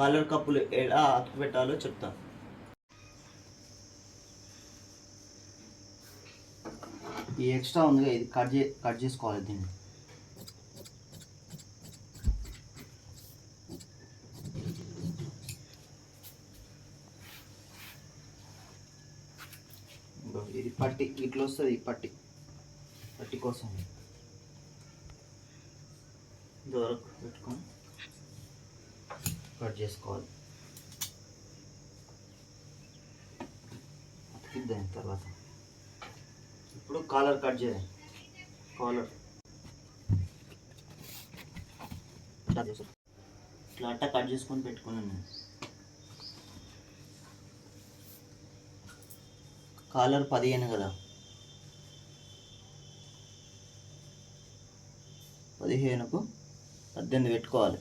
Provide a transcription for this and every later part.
Caller కప్పులు ఎలా అతుకు పెట్టాలో చెప్తా. ఈ ఎక్స్ట్రా ఉందిగా ఇది కట్ చేసుకోవాలి. దీన్ని ఇది పట్టి ఇట్లా వస్తుంది. ఈ పట్టి కోసం దూరకు పెట్టుకొని కట్ చేసుకోవాలి. అతికిద్దాం తర్వాత. ఇప్పుడు కాలర్ కట్ చేయాలి. కాలర్ ఇట్లా అట్ట కట్ చేసుకొని పెట్టుకున్నాను నేను. కాలర్ 15 కదా, 15కు 18 పెట్టుకోవాలి.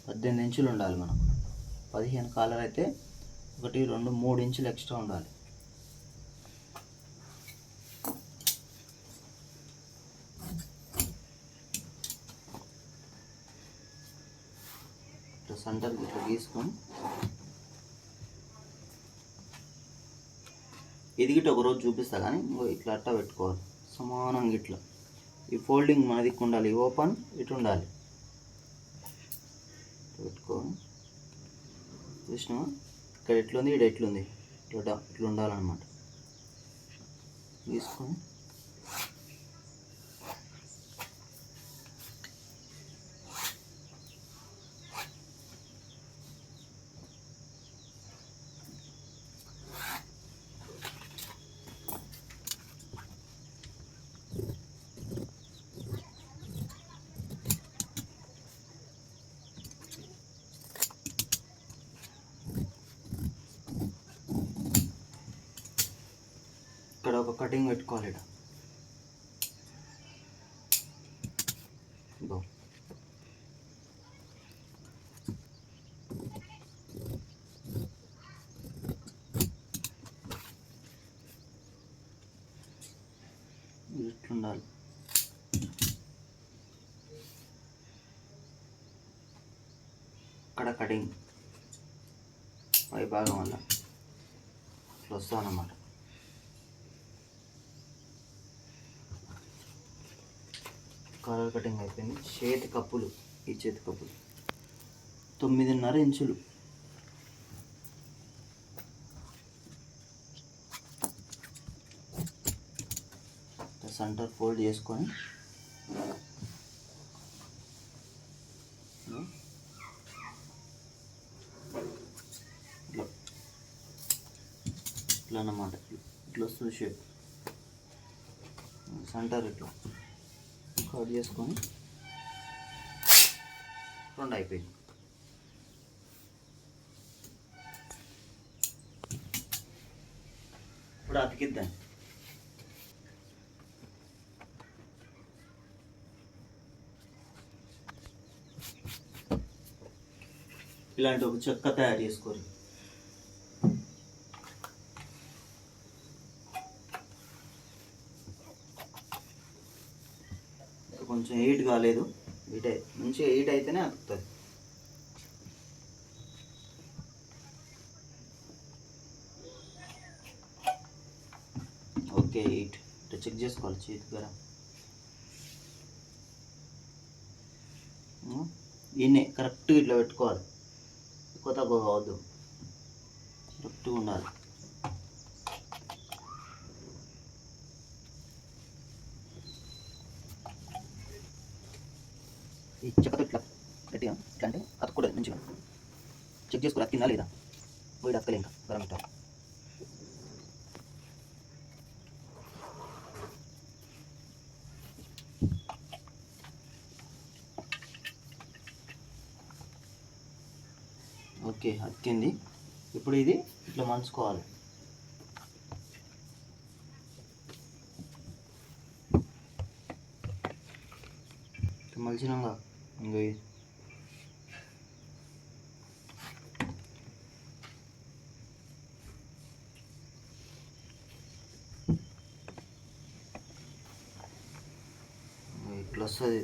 18 ఇంచులు ఉండాలి మనకు. 15 కాలర్ అయితే 1 2 3 ఇంచులు ఎక్స్ట్రా ఉండాలి. ఇట్లా సెంటర్ ఇట్లా గీసుకొని ఇది గిట్ట ఒకరోజు చూపిస్తా. కానీ ఇట్లా అట్ట పెట్టుకోవాలి సమానంగా. ఇట్లా ఈ ఫోల్డింగ్ మన దిక్కు ఉండాలి. ఓపెన్ ఇటు ఉండాలి. పెట్టుకోవాలి. చూసినావా ఇక్కడ ఎట్లుంది, ఇక్కడ ఎట్లుంది, ఇట్లా ఉండాలన్నమాట. తీసుకొని ఇక్కడ ఒక కటింగ్ పెట్టుకోవాలి. ఇట్లుండాలి. ఇక్కడ కటింగ్ పై భాగం వల్ల ఇట్లా వస్తానన్నమాట. కాలర్ కటింగ్ అయిపోయింది. చేతి కప్పులు, ఈ చేతి కప్పులు 9.5 ఇంచులు. సెంటర్ ఫోల్డ్ చేసుకొని ఇట్లా అన్నమాట. ఇట్లా వస్తుంది షేప్. సెంటర్ ఇట్లా కట్ చేసుకొని 2 అయిపోయింది. ఇప్పుడు అతికిద్దాం. ఇలాంటి ఒక చెక్క తయారు చేసుకోరు. కొంచెం 8 కాలేదు. 8 మంచిగా 8 అయితేనే అతుకుతుంది. ఓకే 8 ఇట్లా చెక్ చేసుకోవాలి చేతి దగ్గర. దీన్ని కరెక్ట్గా ఇట్లా పెట్టుకోవాలి. ఎక్కువ తక్కువ కావద్దు, కరెక్ట్గా ఉండాలి. ఈ చెక్కతో ఇట్లా గట్టిగా ఇట్లా అంటే అతుక్కూడదు. మంచిగా చెక్ చేసుకోవాలి అతికిందా లేదా. పోయి అతకలే ఇంకా గరం పెట్టాలి. ఓకే అతికింది. ఇప్పుడు ఇది ఇట్లా మలుచుకోవాలి. మలిచినాక ఇంకా ఇట్లా వస్తుంది.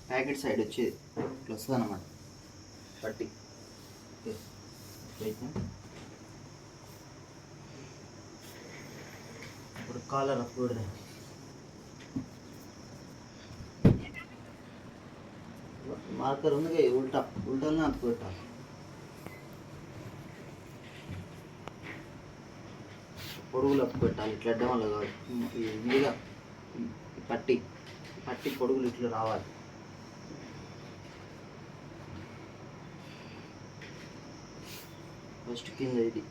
ప్యాకెట్ సైడ్ వచ్చేది ఇట్లా వస్తుంది అన్నమాట. పట్టి ఇప్పుడు కాలర్ అప్పుడు మార్కర్ ఉంది ఉల్టానే అప్పు పెట్టాలి. పొడుగులు అప్పు పెట్టాలి. ఇట్లా అడ్డం వల్ల కాదు, ఇదిగా పట్టి పొడుగులు ఇట్లా రావాలి. ఫస్ట్ కింద ఇది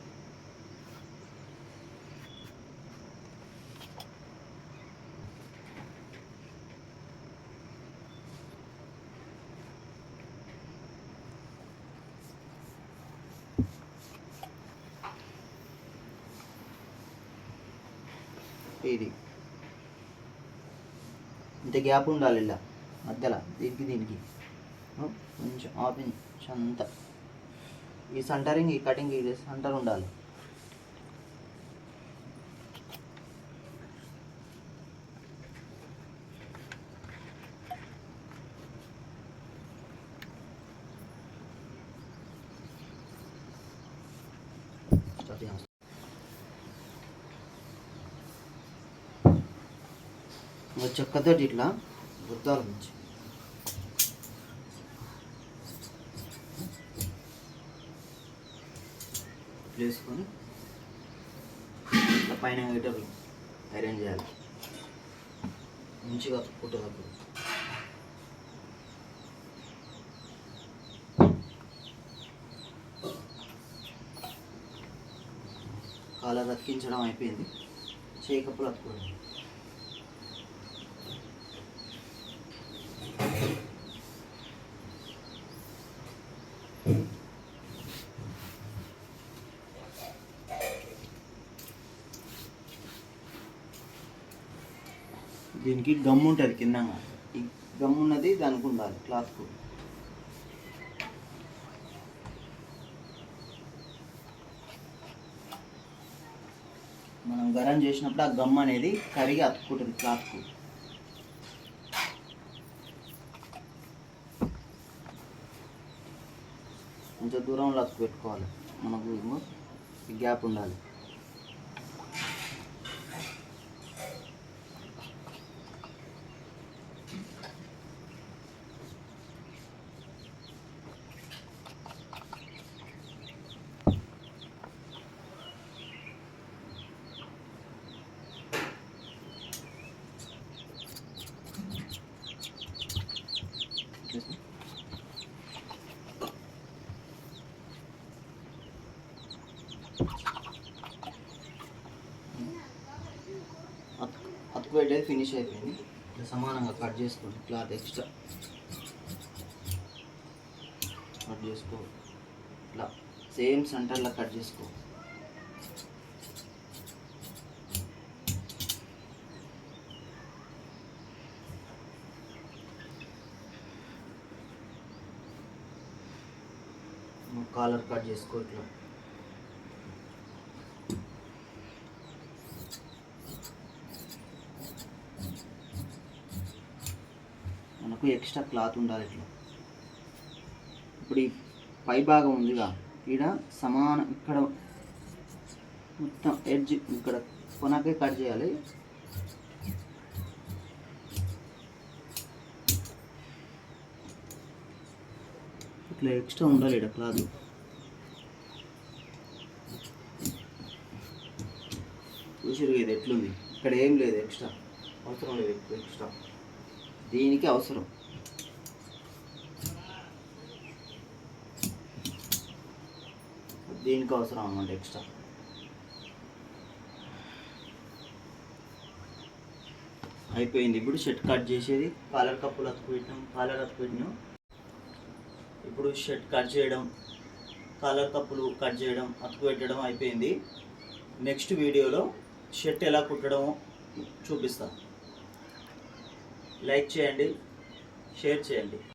ఇది ఇంత గ్యాప్ ఉండాలి ఇలా మధ్యలో, దీనికి కొంచెం ఆపించ్ అంతా. ఈ సెంటరింగ్, ఈ కటింగ్, ఇది సెంటర్ ఉండాలి. చెక్కతో ఇట్లా గుర్తాలు నుంచి వేసుకొని ఇట్లా పైన హీటర్లు ఐరన్ చేయాలి. మంచిగా కుట్టదు అప్పుడు. కాలర్ అతికించడం అయిపోయింది. చేయకప్పుడు అతుకోవడం. దీనికి గమ్ ఉంటుంది కింద, ఈ గమ్ ఉన్నది దానికి ఉండాలి క్లాత్కు. మనం గరం చేసినప్పుడు ఆ గమ్ అనేది కరిగి అతుక్కుంటుంది క్లాత్కు. కొంచెం దూరంలో అతుకు పెట్టుకోవాలి. మనకు ఈ గ్యాప్ ఉండాలి. అతుకు పెట్టేది ఫినిష్ అయిపోయింది. ఇట్లా సమానంగా కట్ చేసుకోండి. క్లాత్ ఎక్స్ట్రా కట్ చేసుకో. ఇట్లా సేమ్ సెంటర్లో కట్ చేసుకో. కాలర్ కట్ చేసుకో. ఇట్లా మనకు ఎక్స్ట్రా క్లాత్ ఉండాలి. ఇట్లా ఇప్పుడు ఈ పై భాగం ఉందిగా, ఇక్కడ సమానం, ఇక్కడ మొత్తం ఎడ్జ్ ఇక్కడ కొనకే కట్ చేయాలి. ఇట్లా ఎక్స్ట్రా ఉండాలి ఇక్కడ క్లాత్. చూసిరు ఇది ఎట్లుంది. ఇక్కడ ఏం లేదు, ఎక్స్ట్రా అవసరం లేదు. ఎక్స్ట్రా దీనికి అవసరం. దీనికి అవసరం అన్నమాట ఎక్స్ట్రా. అయిపోయింది. ఇప్పుడు షర్ట్ కట్ చేసేది. కాలర్ కప్పులు అతుకుపెట్టినాం. ఇప్పుడు షర్ట్ కట్ చేయడం, కాలర్ కప్పులు కట్ చేయడం, అతుకు పెట్టడం అయిపోయింది. నెక్స్ట్ వీడియోలో షర్ట్ ఎలా కుట్టడమో చూపిస్తాను. లైక్ చేయండి, షేర్ చేయండి.